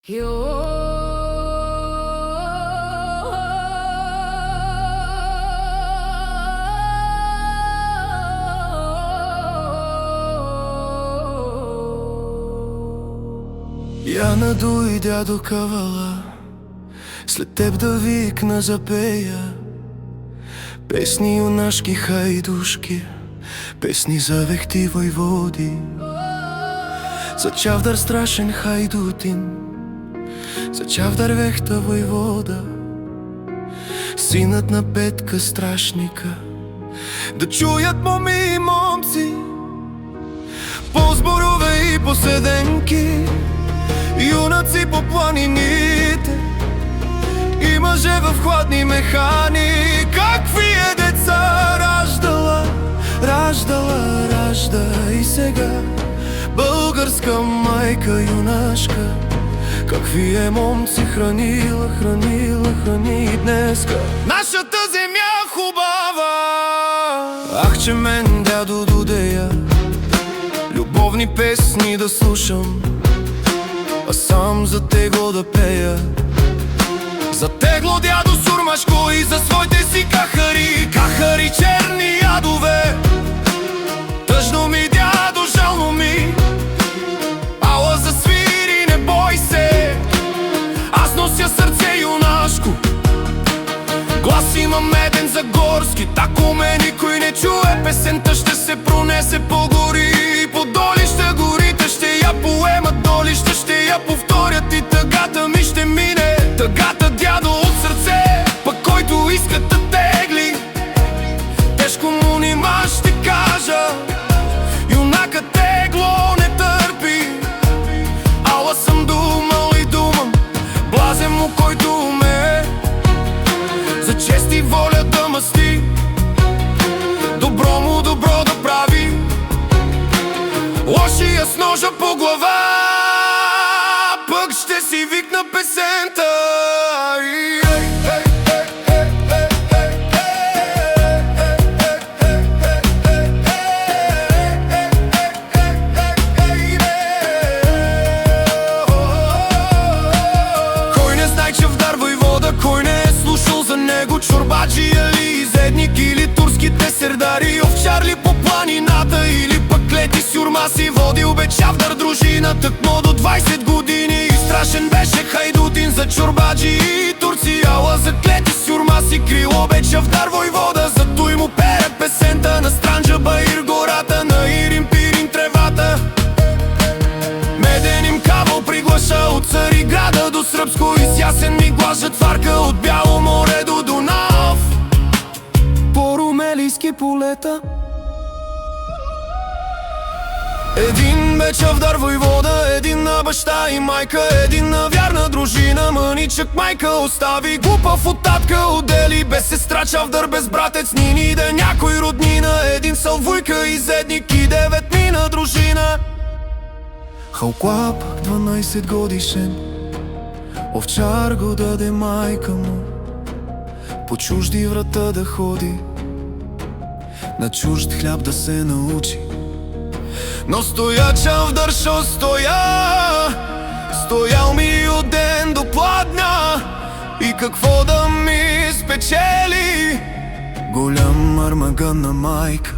Яна дойдя до кавала, след теб да викна запея песни юнашки хайдушки, песни за вехти войводи, за чавдар страшен хайдутин, за чавдар вехта войвода, синът на Петка страшника. Да чуят моми и момци по зборове и по седенки, юнаци по планините и мъже в хладни механи. Какви е деца раждала, раждала, ражда и сега българска майка юнашка. Какви е момци хранила, хранила, храни и днеска нашата земя хубава. Ах, че мен дядо додея любовни песни да слушам, а сам за тегло да пея. За тегло дядо сурмашко и за своите си кахари, кахари черни ядове. Тъжно ми, дядо, жално ми, ала засвири, не бой се. Аз нося сърце юнашко, глас имам меден за горски. Тако ме никой не чуе, песента ще се пронесе по гори и по долища. Горите ще я поемат, долища ще я повторят и тъгата ми ще мине. Тъгата, дядо, от сърце, пък който иска да тегли, тежко му нима ще кажа. Юнака тегло не търпи, ала съм думал и думам, блазен му който умее за чест и воля да мъсти, добро му добро да прави, лошия с ножа по глава. Пък ще си викна песента. Кой не знае чавдар войвода, кой не е слушал за него? Чорбаджи или изедник, или турските сердари, овчар ли по планината, или пък клети с юрма си водил бе чавдар дружина. Тъкмо до 20 години и страшен беше хайдутин за чорбаджи и турци, ала за клети с юрма си крило бе чавдар войвода. Зато и му пере песента на Странджа Баир гората, на Ирин Пирин тревата. Меден им кабел приглаша от Цариграда до Сръбско и с ясен ми глас жатварка от Бяло море до Дунав. По румелийски полета един бе чавдар войвода, един на баща и майка, един на вярна дружина. Мъничък майка остави, глупав от татка отдели, без сестра чавдар, без братец ни да някой роднина. Един салвуйка изедник и 9 мина дружина. Халклап 12 годишен, овчар го даде майка му, по чужди врата да ходи, на чужд хляб да се научи. Но стоя чавдар, шо стоял ми от ден до пладня, и какво да ми спечели голям армаган на майка.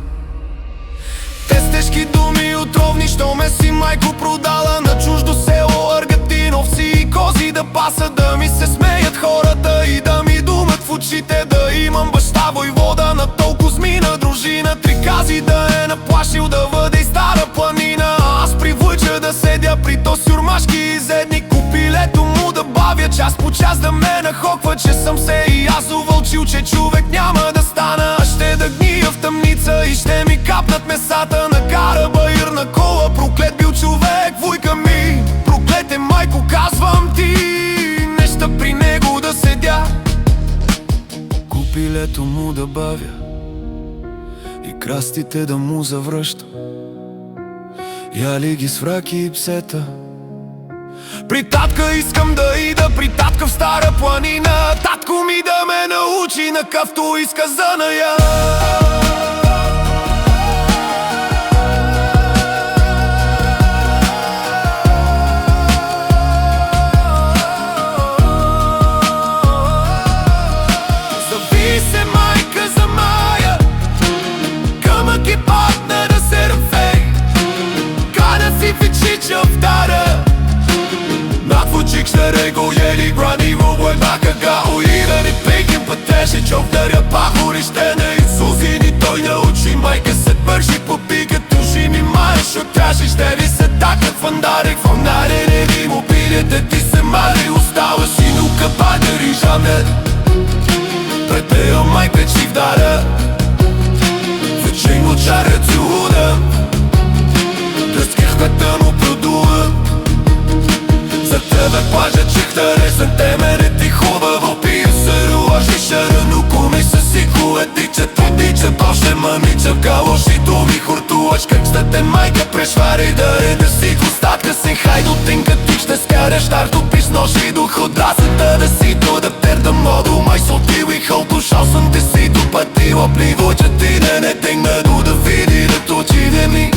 Те с тежки думи отровни, що ме си майко продала на чуждо село Аргатин, овци и кози да паса, да ми се смеят хората и да ми думат в очите, да имам баща войвода на толкова змина дружина. Три кази да е наплашил да въде и Стара планина, аз привлича да седя при то сюрмашки изедник, купилето му да бавя час по час, да ме нахоква, че съм се и аз увълчил, че човек няма да стана, а ще да гния в тъмница и ще ми капнат месата. На кара Баир на кола, проклет бил човек, вуйка ми, проклет е майко, казвам ти, неща при него да седя, купилето му да бавя и крастите да му завръщам, яли ги с враки и псета. При татка искам да ида, при татка в Стара планина, татко ми да ме научи на какъвто иска заная. го ели брани рубо една кага. Уирани пейкин пътеше човдаря пахорище на Исусини. Той научи майка се бържи по пика туши ми маеш от траши. Ще ви се такът фандарик фонари не ви му пилете ти се мали. Остава си нука падери жамет Претея майка чи вдара Вече му чаря цюуда Дръскихката му продува За тебе плажа чихтаре са темере ти хубаво пия се руаши шарано куми се си кулетича тудича баше мамича калоши думи хуртуваш как сте те майка прешвари да си остатка син хайдо тинка ти ще скараш тарто пиш ноши до ходрасата да си до да модо май сотил и холко шал съм те си до пътила пливо че ти не тегна до да види да точи ми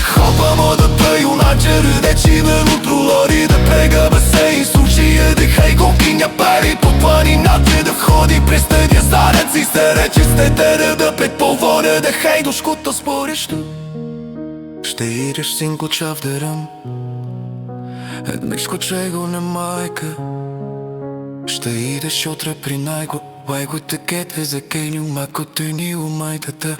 Хопа мода пъй уначе ръдечи ме мутролори да прега басейн суши еде хей колкиня пари по планината да входи през тъдя зарец и се рече сте те да пет по вода да хей до шкута спорещо Ще идеш синко чавдерам Еднешко чего не майка Ще идеш утре при найго Лайго те кетве за кеню мако те ни умайтата